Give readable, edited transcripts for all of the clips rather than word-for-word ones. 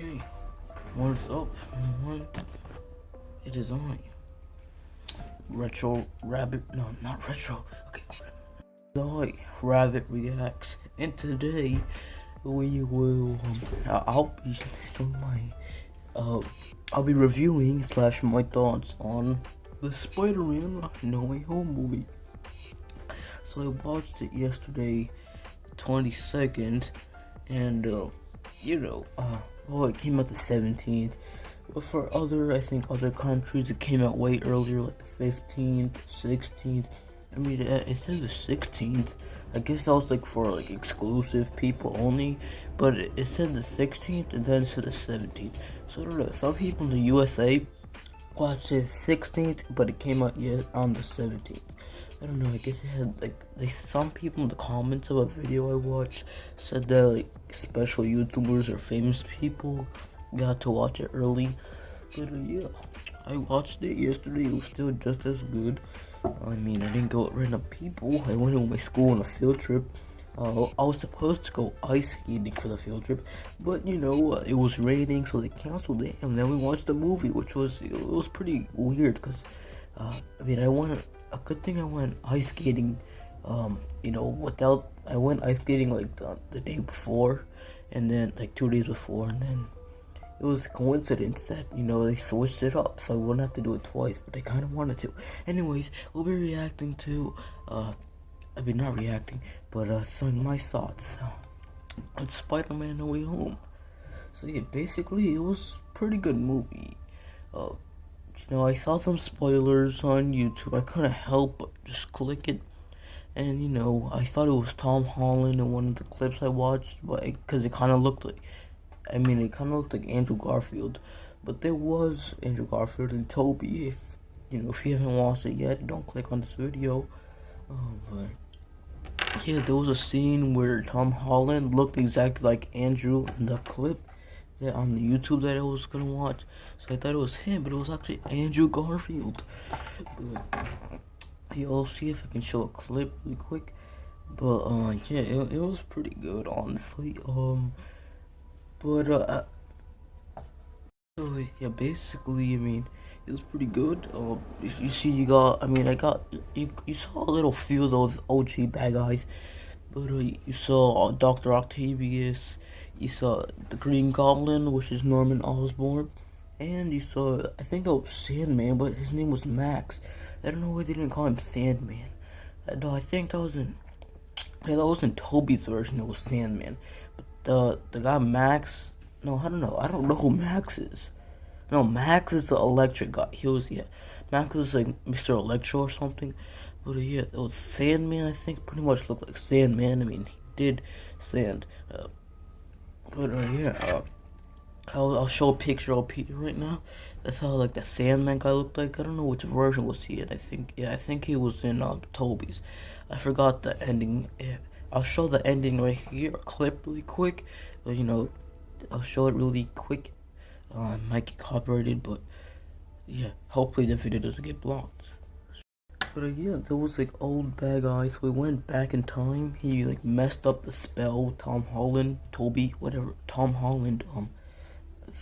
Okay, what's up, everyone? It is I, Retro Rabbit. No, not Retro. Okay, I, Rabbit Reacts, and today we will. I'll be showing I'll be reviewing / my thoughts on the Spiderman No Way Home movie. So I watched it yesterday, 22nd, and it came out the 17th. But for I think other countries, it came out way earlier, like the 15th, 16th. I mean, it says the 16th. I guess that was like for like exclusive people only. But it said the 16th, and then it said the 17th. So I don't know. Some people in the USA watched it 16th, but it came out on the 17th. I don't know, I guess it had some people in the comments of a video I watched said that like special YouTubers or famous people got to watch it early. But yeah, I watched it yesterday. It was still just as good. I mean, I didn't go with random people. I went with my school on a field trip. I was supposed to go ice skating for the field trip, but it was raining, so they canceled it. And then we watched the movie, which was pretty weird because I mean, a good thing I went ice skating. I went ice skating like the day before, and then like 2 days before, and then it was a coincidence that they switched it up, so I wouldn't have to do it twice. But I kind of wanted to. Anyways, we'll be reacting to not reacting, but showing my thoughts on Spider-Man No Way Home. So yeah, basically it was a pretty good movie. I saw some spoilers on YouTube. I couldn't help but just click it, and I thought it was Tom Holland in one of the clips I watched, but because it kind of looked like, Andrew Garfield, but there was Andrew Garfield and Toby. If you haven't watched it yet, don't click on this video. But yeah, there was a scene where Tom Holland looked exactly like Andrew in the clip that on the YouTube that I was gonna watch. So I thought it was him, but it was actually Andrew Garfield. But yeah, I'll see if I can show a clip really quick. But yeah, it was pretty good, honestly. So yeah, basically, I mean, it was pretty good. You see, you saw a little few of those OG bad guys, but you saw Dr. Octavius, you saw the Green Goblin, which is Norman Osborn, and you saw, I think that was Sandman, but his name was Max. I don't know why they didn't call him Sandman. I think that was in Toby's version. It was Sandman, but the guy Max. No, I don't know. I don't know who Max is. No, Max is the electric guy. Max was like Mr. Electro or something. But yeah, it was Sandman. I think pretty much looked like Sandman. I mean, he did sand. I'll show a picture of Peter right now. That's how like the Sandman guy looked like. I don't know which version was he in. I think he was in Toby's. I forgot the ending. Yeah, I'll show the ending right here. A clip really quick. But I'll show it really quick. Might get copyrighted, but yeah, hopefully the video doesn't get blocked. But yeah, there was like old bad guys. So we went back in time. He like messed up the spell. Tom Holland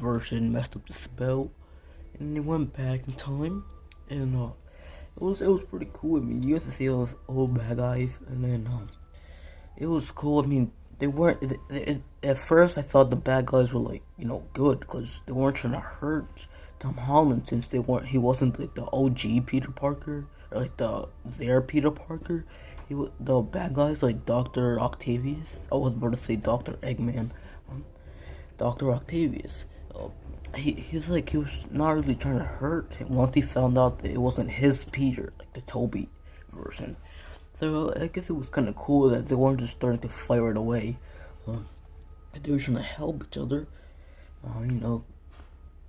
version messed up the spell, and he went back in time, and it was pretty cool. I mean, you get to see all those old bad guys, and then it was cool. I mean, they weren't. At first, I thought the bad guys were like good because they weren't trying to hurt Tom Holland, since he wasn't like the OG Peter Parker or like their Peter Parker. The bad guys like Dr. Octavius. I was about to say Dr. Eggman. Dr. Octavius. He was not really trying to hurt him once he found out that it wasn't his Peter, like the Toby version. So I guess it was kind of cool that they weren't just starting to fight right away. They were trying to help each other.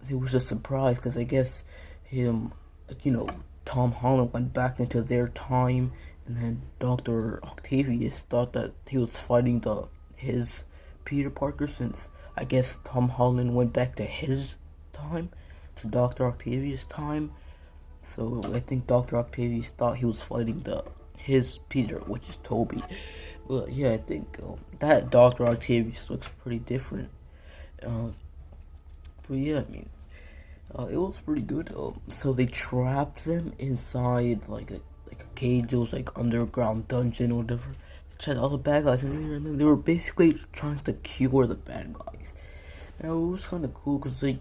It was a surprise because I guess Tom Holland went back into their time, and then Dr. Octavius thought that he was fighting his Peter Parker, since I guess Tom Holland went back to his time, to Dr. Octavius' time. So I think Dr. Octavius thought he was fighting his Peter, which is Toby. But yeah, I think that Dr. Octavius looks pretty different. But yeah, I mean, it was pretty good. So they trapped them inside like a cage. It was like underground dungeon or whatever. They had all the bad guys in there, and then they were basically trying to cure the bad guys. And it was kind of cool because like,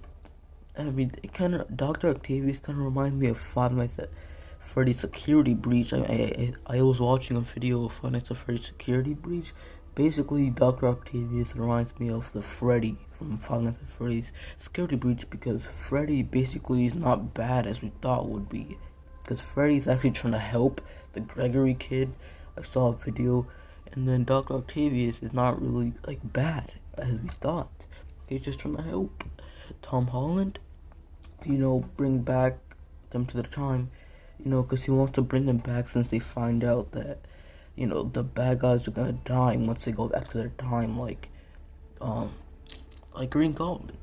I mean, it kind of Doctor Octavius kind of reminded me of Five Nights at Freddy's Security Breach. I was watching a video of Five Nights at Freddy's Security Breach. Basically, Doctor Octavius reminds me of the Freddy from Five Nights at Freddy's Security Breach because Freddy basically is not bad as we thought would be. Because Freddy's actually trying to help the Gregory kid. I saw a video, and then Doctor Octavius is not really like bad as we thought. He's just trying to help Tom Holland, bring back them to the time, because he wants to bring them back since they find out that, the bad guys are gonna die once they go back to their time, like Green Goblin.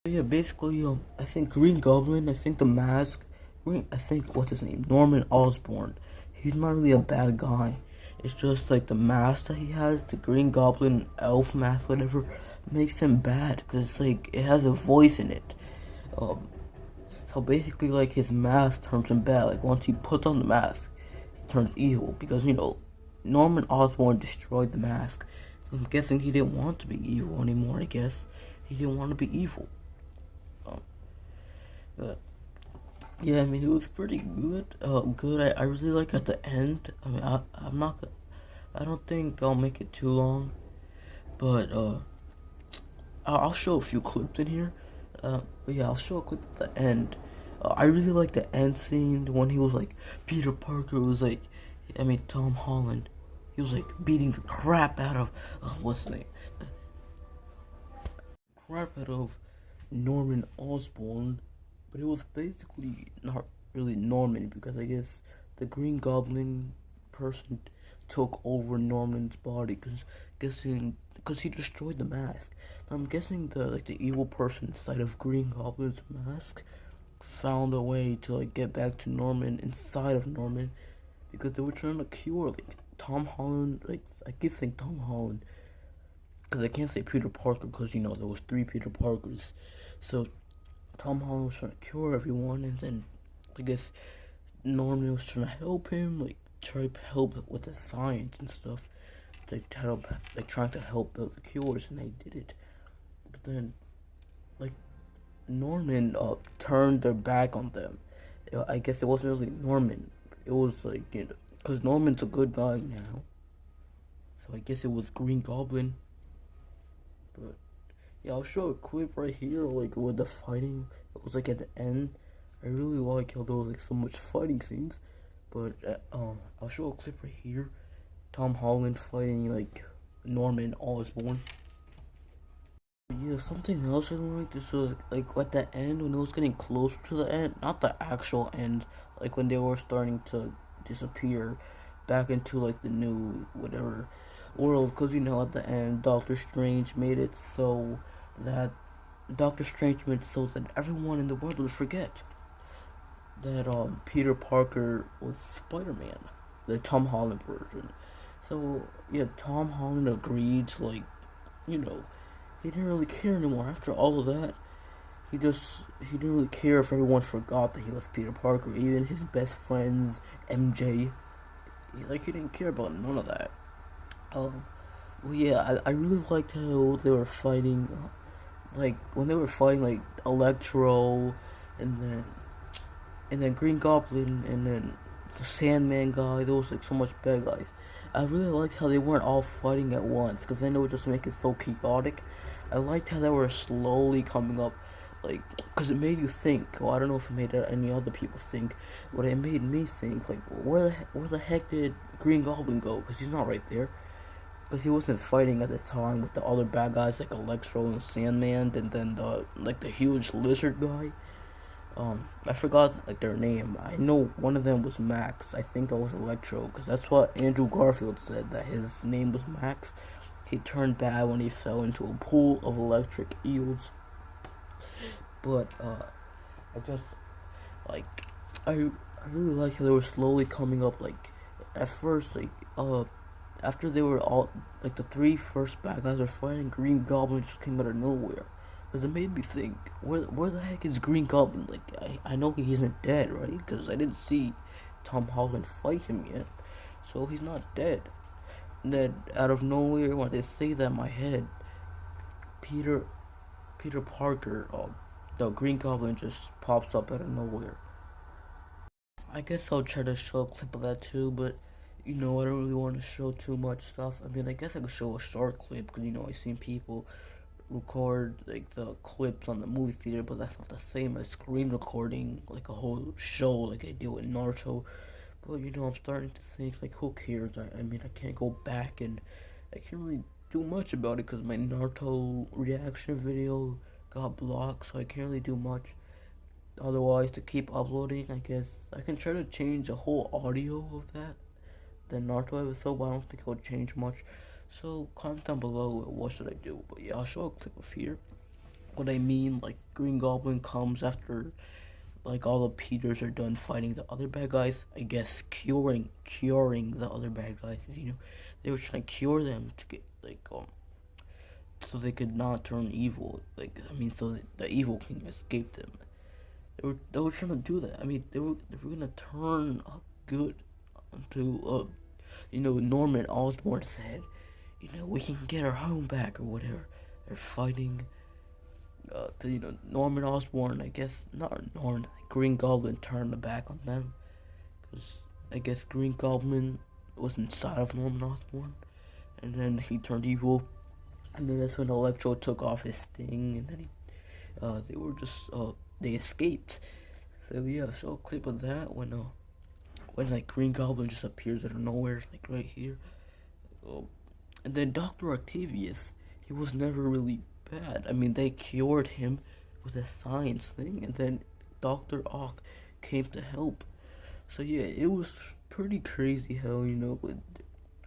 Yeah, basically, I think Green Goblin, I think the mask, I think, what's his name, Norman Osborn, he's not really a bad guy. It's just like the mask that he has, the Green Goblin elf mask, whatever, makes him bad, because like, it has a voice in it. So basically, like, his mask turns him bad. Like, once he puts on the mask, he turns evil. Because, Norman Osborn destroyed the mask. So I'm guessing he didn't want to be evil anymore, I guess. He didn't want to be evil. But, yeah, I mean, it was pretty good. I really like at the end. I mean, I don't think I'll make it too long. But, I'll show a few clips in here. But yeah, I'll show a clip at the end. I really like the end scene when he was like, Peter Parker was like, Tom Holland. He was like beating the crap out of, what's his name? Crap out of Norman Osborn. But it was basically not really Norman because I guess the Green Goblin person took over Norman's body because he destroyed the mask. I'm guessing the evil person inside of Green Goblin's mask found a way to like get back to Norman inside of Norman because they were trying to cure like Tom Holland. Like I keep saying Tom Holland because I can't say Peter Parker because there was 3 Peter Parkers. So Tom Holland was trying to cure everyone, and then I guess Norman was trying to help him, like try to help with the science and stuff. Trying to help build the cures, and they did it. But then, like, Norman turned their back on them. I guess it wasn't really Norman. It was like, because Norman's a good guy now. So I guess it was Green Goblin. But yeah, I'll show a clip right here, like with the fighting. It was like at the end. I really like how there was like so much fighting scenes. But I'll show a clip right here. Tom Holland fighting like Norman Osborn. Yeah, something else I liked is like at the end when it was getting closer to the end, not the actual end, like when they were starting to disappear back into like the new whatever world, because at the end Doctor Strange made it so that everyone in the world would forget that Peter Parker was Spider-Man, the Tom Holland version. So yeah, Tom Holland agreed to like, he didn't really care anymore after all of that. He didn't really care if everyone forgot that he was Peter Parker, even his best friends, MJ. He didn't care about none of that. Well, yeah, I really liked how they were fighting, like when they were fighting like Electro, and then Green Goblin, and then the Sandman guy. There was like so much bad guys. I really liked how they weren't all fighting at once, because then it would just make it so chaotic. I liked how they were slowly coming up, like, because it made you think. Well, I don't know if it made any other people think, but it made me think, like, where the heck did Green Goblin go? Because he's not right there. Because he wasn't fighting at the time with the other bad guys like Electro and Sandman, and then the huge lizard guy. I forgot like their name. I know one of them was Max. I think that was Electro, because that's what Andrew Garfield said, that his name was Max. He turned bad when he fell into a pool of electric eels. But I just like I really like how they were slowly coming up. Like at first, like after they were all like the 3 first bad guys were fighting, Green Goblin just came out of nowhere. Because it made me think, where the heck is Green Goblin? Like, I know he isn't dead, right? Because I didn't see Tom Holland fight him yet. So he's not dead. And then, out of nowhere, when they say that in my head, Peter Peter Parker, the Green Goblin just pops up out of nowhere. I guess I'll try to show a clip of that too, but I don't really want to show too much stuff. I mean, I guess I could show a short clip because I've seen people record like the clips on the movie theater, but that's not the same as screen recording like a whole show like I do with Naruto. But I'm starting to think like, who cares? I mean, I can't go back and I can't really do much about it because my Naruto reaction video got blocked, so I can't really do much. Otherwise, to keep uploading, I guess I can try to change the whole audio of the Naruto episode, but I don't think it'll change much. So comment down below what should I do. But yeah, I'll show a clip of here. What I mean, like Green Goblin comes after like all the Peters are done fighting the other bad guys. I guess curing the other bad guys. They were trying to cure them to get like so they could not turn evil. Like I mean, so that the evil can escape them. They were trying to do that. I mean, they were gonna turn good to Norman Osborn said, we can get our home back or whatever. They're fighting. Norman Osborn, I guess not Norman. Like Green Goblin turned the back on them because I guess Green Goblin was inside of Norman Osborn, and then he turned evil, and then that's when Electro took off his sting, and then they were just they escaped. So yeah, show a clip of that when like Green Goblin just appears out of nowhere, like right here. And then Dr. Octavius, he was never really bad. I mean, they cured him with a science thing, and then Dr. Ock came to help. So yeah, it was pretty crazy how,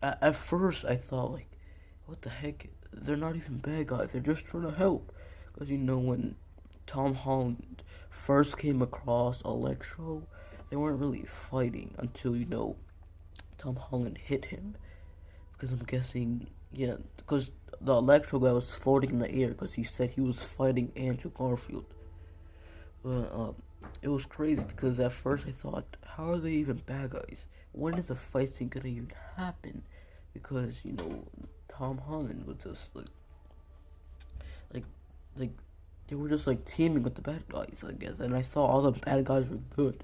at first I thought like, what the heck, they're not even bad guys, they're just trying to help. Because when Tom Holland first came across Electro, they weren't really fighting until, Tom Holland hit him. Because I'm guessing, yeah, because the Electro guy was floating in the air because he said he was fighting Andrew Garfield. But it was crazy because at first I thought, how are they even bad guys? When is the fight scene gonna even happen? Because Tom Holland was just like they were just like teaming with the bad guys, I guess. And I thought all the bad guys were good.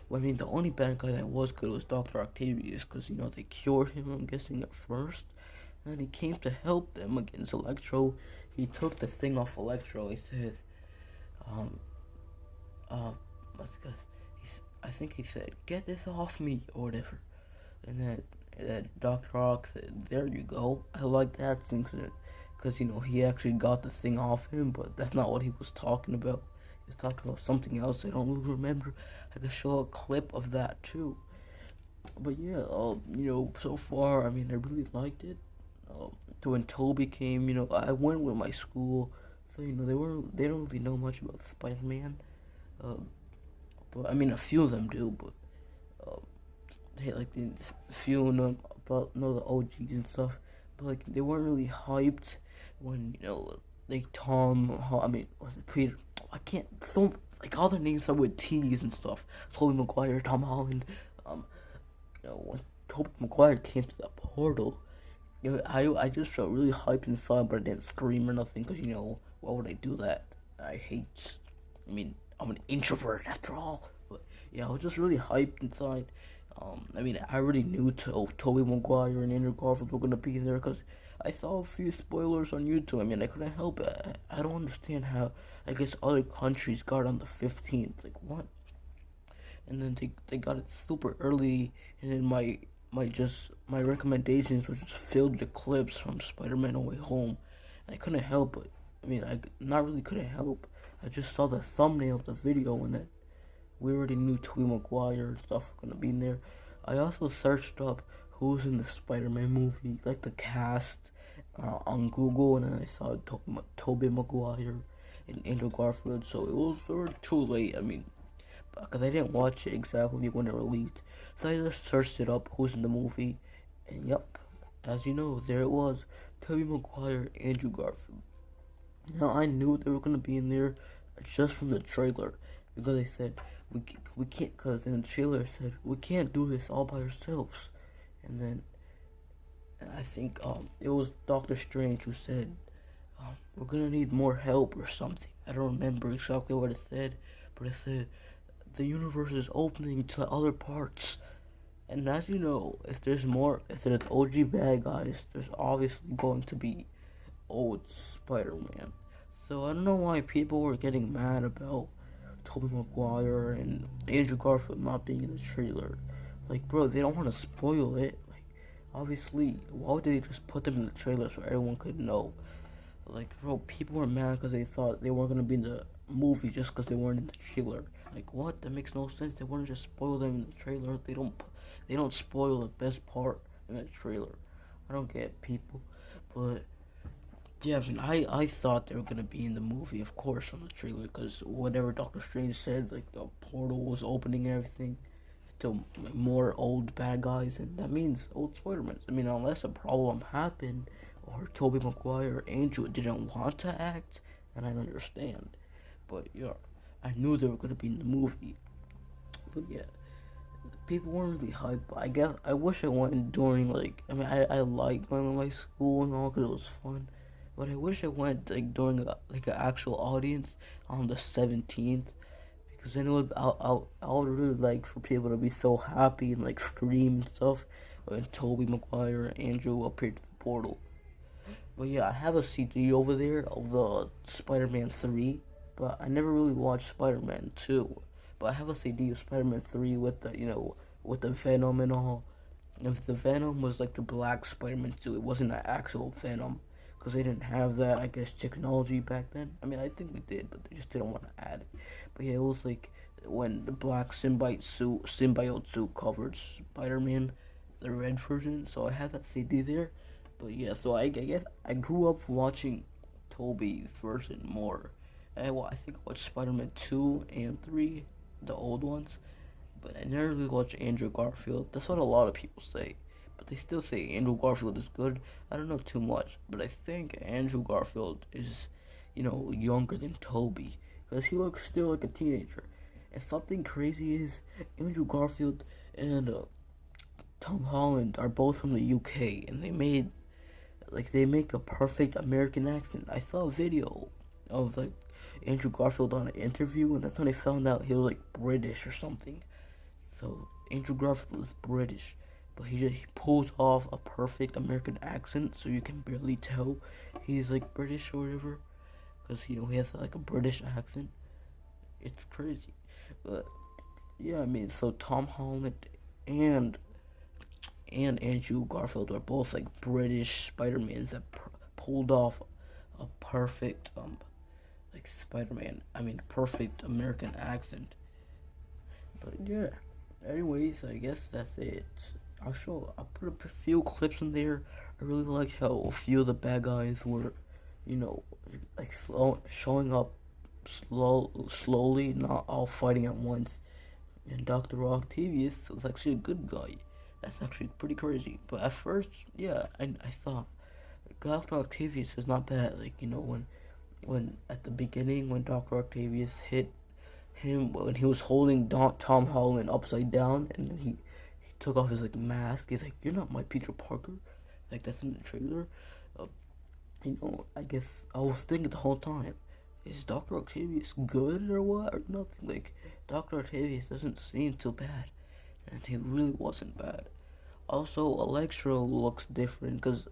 Well, I mean, the only bad guy that was good was Dr. Octavius because they cured him, I'm guessing, at first. And then he came to help them against Electro. He took the thing off Electro. He says, I think he said, "Get this off me," or whatever. And then Dr. Ock said, "There you go." I like that thing because he actually got the thing off him, but that's not what he was talking about. He was talking about something else I don't really remember. I could show a clip of that too. But yeah, so far, I mean, I really liked it. So when Toby came, I went with my school, so they don't really know much about Spider-Man. But I mean, a few of them do, but a few of them know the OGs and stuff. But like, they weren't really hyped when like was it Peter? I can't. So like all their names are with T's and stuff. Tobey Maguire, Tom Holland. When Tobey Maguire came to the portal, I just felt really hyped inside, but I didn't scream or nothing because why would I do that? I mean, I'm an introvert after all. But yeah, I was just really hyped inside. I mean, I already knew Tobey Maguire and Andrew Garfield were gonna be there because I saw a few spoilers on YouTube. I mean, I couldn't help it. I don't understand how, I guess, other countries got on the 15th. Like, what? And then they got it super early, and then my recommendations was just filled with clips from Spider-Man No Way Home. And I couldn't help it. I mean, I not really couldn't help. I just saw the thumbnail of the video and that we already knew Tobey Maguire and stuff were gonna be in there. I also searched up who's in the Spider-Man movie, like the cast, on Google, and then I saw Tobey Maguire and Andrew Garfield, so it was sort of too late. I mean, because I didn't watch it exactly when it released, so I just searched it up, who's in the movie, and yep, as you know, there it was, Tobey Maguire, Andrew Garfield. Now I knew they were gonna be in there just from the trailer because they said we can't, because in the trailer said we can't do this all by ourselves, and then I think it was Doctor Strange who said we're gonna need more help or something. I don't remember exactly what it said, but it said the universe is opening to other parts. And as you know, if there's OG bad guys, there's obviously going to be old Spider-Man. So I don't know why people were getting mad about Tobey Maguire and Andrew Garfield not being in the trailer. Like, bro, they don't want to spoil it. Like, obviously, why would they just put them in the trailer so everyone could know? Like, bro, people were mad because they thought they weren't gonna be in the movie just because they weren't in the trailer. Like, what? That makes no sense. They wouldn't just spoil them in the trailer. They don't spoil the best part in the trailer. I don't get people, but yeah, I mean, I thought they were gonna be in the movie, of course, on the trailer, because whatever Doctor Strange said, like the portal was opening and everything to like, more old bad guys, and that means old Spider-Man. I mean, unless a problem happened or Tobey Maguire or Andrew didn't want to act, and I understand. But yeah, I knew they were gonna be in the movie. But yeah, people weren't really hyped. But I guess I wish I went during like I like going to my school and all because it was fun. But I wish I went like during like an actual audience on the 17th because then I would really like for people to be so happy and like scream and stuff when Tobey Maguire and Andrew appeared to the portal. But yeah, I have a CD over there of the Spider-Man 3, but I never really watched Spider-Man 2. But I have a CD of Spider-Man 3 with the, with the Venom and all. If the Venom was like the black Spider-Man 2, it wasn't the actual Venom. Because they didn't have that, I guess, technology back then. I mean, I think we did, but they just didn't want to add it. But yeah, it was like when the black symbiote suit covered Spider-Man, the red version. So I have that CD there. But yeah, so I guess I grew up watching Tobey's version more. I think I watched Spider-Man 2 and 3, the old ones. But I never really watched Andrew Garfield. That's what a lot of people say. But they still say Andrew Garfield is good. I don't know too much. But I think Andrew Garfield is, younger than Tobey. Because he looks still like a teenager. And something crazy is Andrew Garfield and Tom Holland are both from the UK. And they make a perfect American accent. I saw a video of like Andrew Garfield on an interview, and that's when I found out he was like British or something. So Andrew Garfield is British, but he pulls off a perfect American accent, so you can barely tell he's like British or whatever, because he has like a British accent. It's crazy, but yeah, I mean, so Tom Holland and Andrew Garfield are both like British Spider-Mans that pulled off a perfect like Spider-Man. I mean, perfect American accent. But yeah. Anyways, I guess that's it. I'll put a few clips in there. I really liked how a few of the bad guys were, like showing up slowly, not all fighting at once. And Dr. Octavius was actually a good guy. That's actually pretty crazy. But at first, yeah, I thought Dr. Octavius is not bad. Like, when at the beginning, when Dr. Octavius hit him, when he was holding Tom Holland upside down, and then he took off his like mask. He's like, "You're not my Peter Parker." Like that's in the trailer. I guess I was thinking the whole time, is Dr. Octavius good or what or nothing? Like Dr. Octavius doesn't seem too bad, and he really wasn't bad. Also, Electro looks different because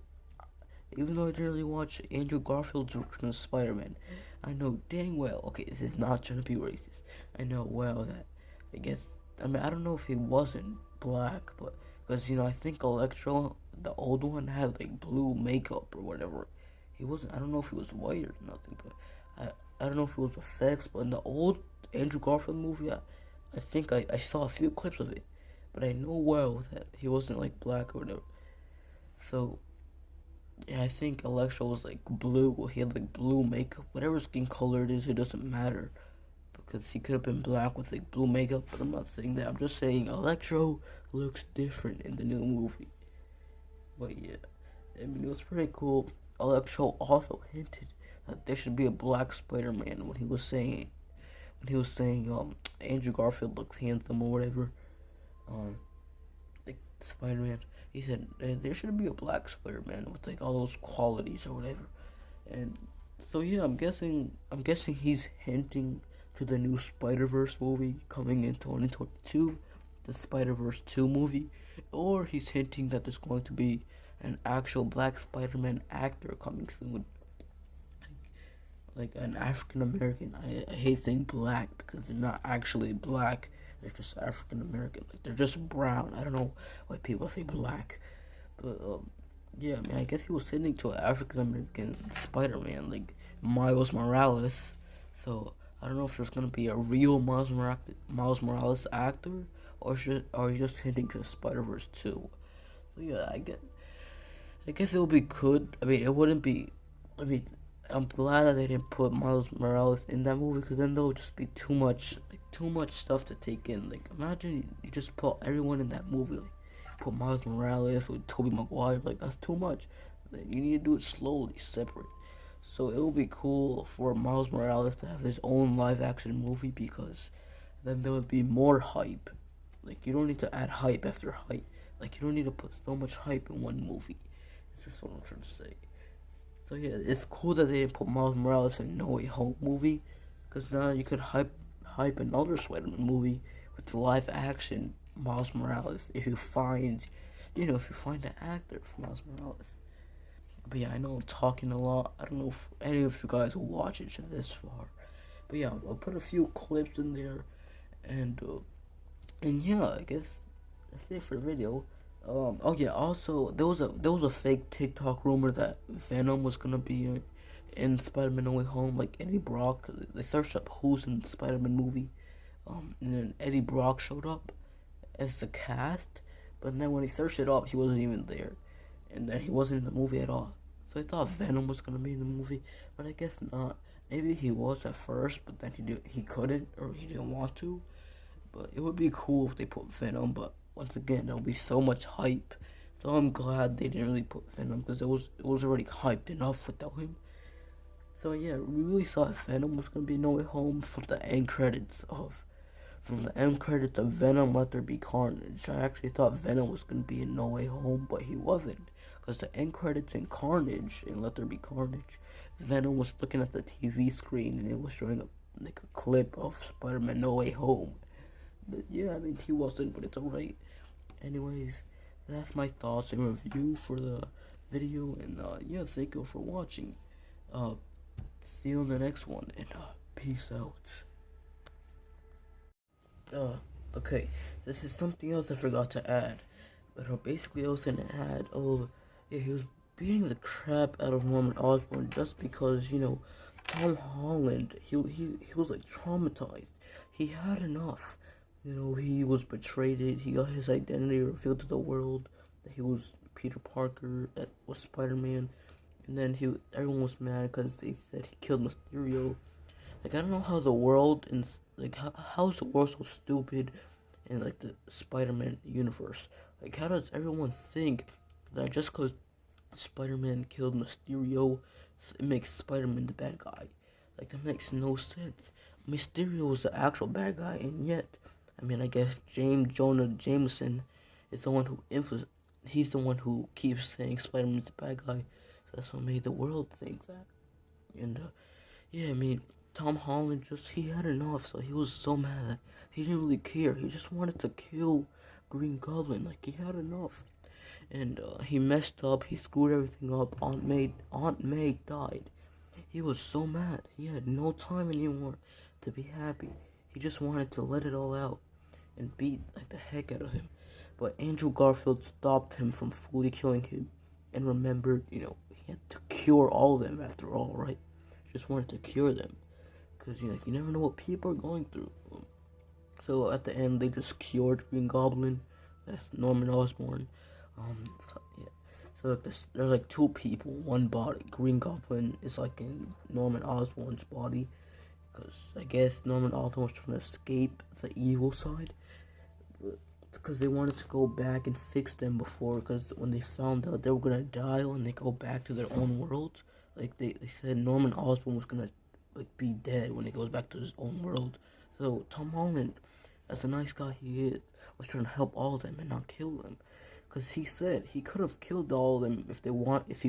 even though I didn't really watch Andrew Garfield's version of Spider-Man, I know dang well, okay, this is not trying to be racist. I know well that, I don't know if he wasn't black, but, because, I think Electro, the old one, had, like, blue makeup or whatever. He wasn't, I don't know if he was white or nothing, but I don't know if it was effects, but in the old Andrew Garfield movie, I think I saw a few clips of it, but I know well that he wasn't, like, black or whatever. So, yeah, I think Electro was like blue. He had like blue makeup. Whatever skin color it is, it doesn't matter. Because he could have been black with like blue makeup. But I'm not saying that. I'm just saying Electro looks different in the new movie. But yeah, I mean, it was pretty cool. Electro also hinted that there should be a black Spider-Man when he was saying Andrew Garfield looks handsome or whatever, um like Spider-Man. He said there should be a black Spider-Man with like all those qualities or whatever. And so yeah, I'm guessing he's hinting to the new Spider-Verse movie coming in 2022, the Spider-Verse 2 movie, or he's hinting that there's going to be an actual black Spider-Man actor coming soon, like an African American. I hate saying black because they're not actually black. They're just African American. Like they're just brown. I don't know why people say black, but yeah. I mean, I guess he was sending to an African American Spider-Man, like Miles Morales. So I don't know if there's gonna be a real Miles Morales actor, or are you just hinting to Spider-Verse 2? So yeah, I guess it would be good. I mean, it wouldn't be. I mean, I'm glad that they didn't put Miles Morales in that movie because then there would just be too much stuff to take in. Like, imagine you just put everyone in that movie. Like, put Miles Morales with Tobey Maguire. Like, that's too much. Like, you need to do it slowly, separate. So it would be cool for Miles Morales to have his own live action movie because then there would be more hype. Like, you don't need to add hype after hype. Like, you don't need to put so much hype in one movie. This is what I'm trying to say. So yeah, it's cool that they didn't put Miles Morales in No Way Home movie, because now you could hype another Spider-Man movie with the live action Miles Morales if you find an actor for Miles Morales. But yeah, I know I'm talking a lot. I don't know if any of you guys will watch it to this far. But yeah, I'll put a few clips in there, and yeah, I guess that's it for the video. Oh yeah. Also, there was a fake TikTok rumor that Venom was gonna be in Spider-Man No Way Home, like Eddie Brock. They searched up who's in the Spider-Man movie, and then Eddie Brock showed up as the cast. But then when he searched it up, he wasn't even there, and then he wasn't in the movie at all. So I thought Venom was gonna be in the movie, but I guess not. Maybe he was at first, but then he couldn't, or he didn't want to. But it would be cool if they put Venom, but once again, there'll be so much hype. So I'm glad they didn't really put Venom because it was already hyped enough without him. So yeah, we really thought Venom was gonna be No Way Home from the end credits of Venom Let There Be Carnage. I actually thought Venom was gonna be in No Way Home, but he wasn't. Because the end credits in Carnage, in Let There Be Carnage, Venom was looking at the TV screen and it was showing like a clip of Spider-Man No Way Home. But yeah, I mean, he wasn't, but it's alright. Anyways, that's my thoughts and review for the video, and yeah, thank you for watching. See you in the next one, and peace out. Okay, this is something else I forgot to add, but basically I was gonna add, yeah, he was beating the crap out of Norman Osborn just because, Tom Holland, he was like traumatized. He had enough. He was betrayed. He got his identity revealed to the world that he was Peter Parker, that was Spider-Man, and then everyone was mad because they said he killed Mysterio. Like, I don't know how the world how's the world so stupid in like the Spider-Man universe? Like, how does everyone think that just because Spider-Man killed Mysterio, it makes Spider-Man the bad guy? Like, that makes no sense. Mysterio was the actual bad guy, and yet, I mean, I guess James Jonah Jameson is the one who he's the one who keeps saying Spider-Man's the bad guy. So that's what made the world think that. And yeah, I mean, Tom Holland he had enough, so he was so mad. He didn't really care. He just wanted to kill Green Goblin. Like, he had enough. And he messed up. He screwed everything up. Aunt May died. He was so mad. He had no time anymore to be happy. He just wanted to let it all out and beat like the heck out of him. But Andrew Garfield stopped him from fully killing him, and remembered, he had to cure all of them after all, right? Just wanted to cure them, because you never know what people are going through. So at the end, they just cured Green Goblin. That's Norman Osborn. Yeah. So there's like two people, one body. Green Goblin is like in Norman Osborn's body, because I guess Norman Osborn was trying to escape the evil side. Because they wanted to go back and fix them before, because when they found out they were gonna die when they go back to their own world, Like they said Norman Osborn was gonna like be dead when he goes back to his own world. So Tom Holland, as a nice guy he is, was trying to help all of them and not kill them. Cause he said he could have killed all of them if he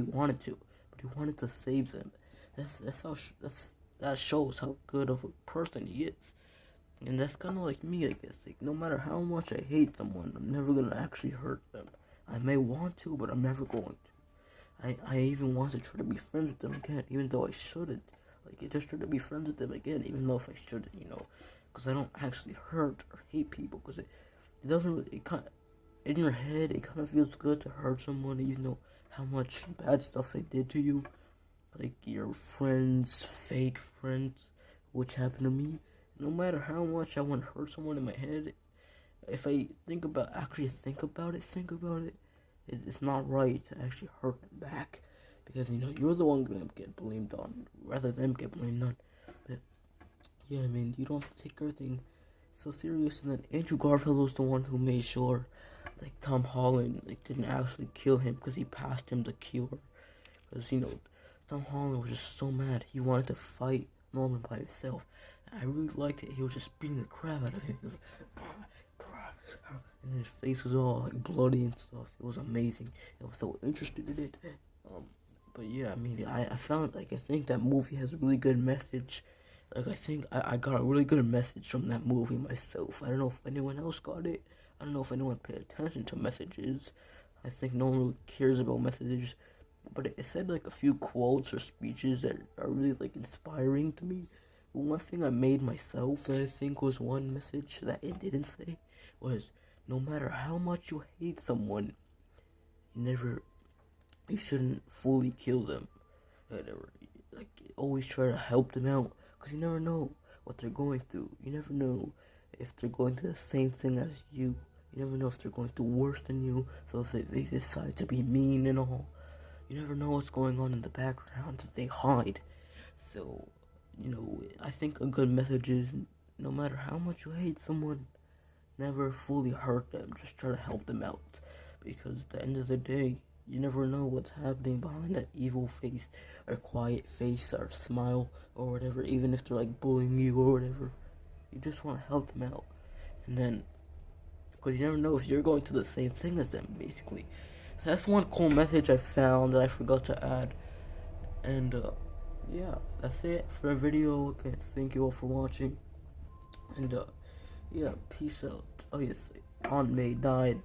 wanted to, but he wanted to save them. That shows how good of a person he is. And that's kind of like me, I guess. Like, no matter how much I hate someone, I'm never gonna actually hurt them. I may want to, but I'm never going to. I even want to try to be friends with them again, even though I shouldn't. Like, I just try to be friends with them again, even though if I shouldn't, because I don't actually hurt or hate people. Because it doesn't really, it kind of, in your head, it kind of feels good to hurt someone, even though how much bad stuff they did to you. Like your friends, fake friends, which happened to me. No matter how much I want to hurt someone in my head, if I actually think about it, it's not right to actually hurt them back. Because, you're the one gonna get blamed on, rather than them get blamed on. But, yeah, I mean, you don't have to take everything so serious. And then Andrew Garfield was the one who made sure, like, Tom Holland, like, didn't actually kill him because he passed him the cure. Because, Tom Holland was just so mad. He wanted to fight Norman by himself. I really liked it. He was just beating the crap out of him. He was like, and his face was all like bloody and stuff. It was amazing. I was so interested in it. But yeah, I mean, I found, like, I think that movie has a really good message. Like, I think I got a really good message from that movie myself. I don't know if anyone else got it. I don't know if anyone paid attention to messages. I think no one really cares about messages. But it said, like, a few quotes or speeches that are really, like, inspiring to me. One thing I made myself that I think was one message that it didn't say was, no matter how much you hate someone, you shouldn't fully kill them. Like, always try to help them out, because you never know what they're going through. You never know if they're going through the same thing as you. You never know if they're going through worse than you, so if they decide to be mean and all. You never know what's going on in the background that they hide. So, I think a good message is, no matter how much you hate someone, never fully hurt them. Just try to help them out. Because at the end of the day, you never know what's happening behind that evil face, or quiet face, or smile, or whatever. Even if they're, like, bullying you or whatever. You just want to help them out. And then, because you never know if you're going through the same thing as them, basically. So that's one cool message I found that I forgot to add. And, yeah, that's it for the video. Okay, thank you all for watching. And, yeah, peace out. Oh, yes, Aunt May died.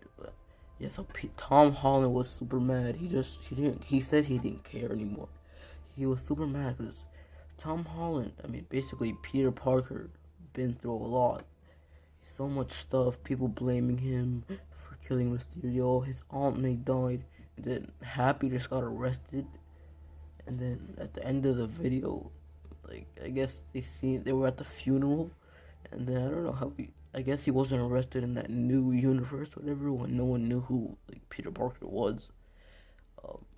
Yeah, so Tom Holland was super mad. He said he didn't care anymore. He was super mad because Tom Holland, I mean, basically Peter Parker, been through a lot. So much stuff, people blaming him for killing Mysterio. His Aunt May died. And then Happy just got arrested. And then at the end of the video, like, I guess they were at the funeral, and then I don't know I guess he wasn't arrested in that new universe, whatever, when no one knew who, like, Peter Parker was.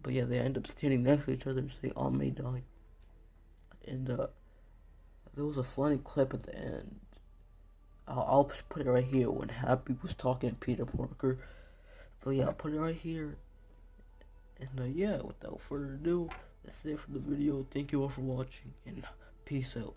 But yeah, they end up standing next to each other and say, Aunt May died. And there was a funny clip at the end. I'll put it right here when Happy was talking to Peter Parker. But yeah, I'll put it right here. And yeah, without further ado, that's it for the video. Thank you all for watching, and peace out.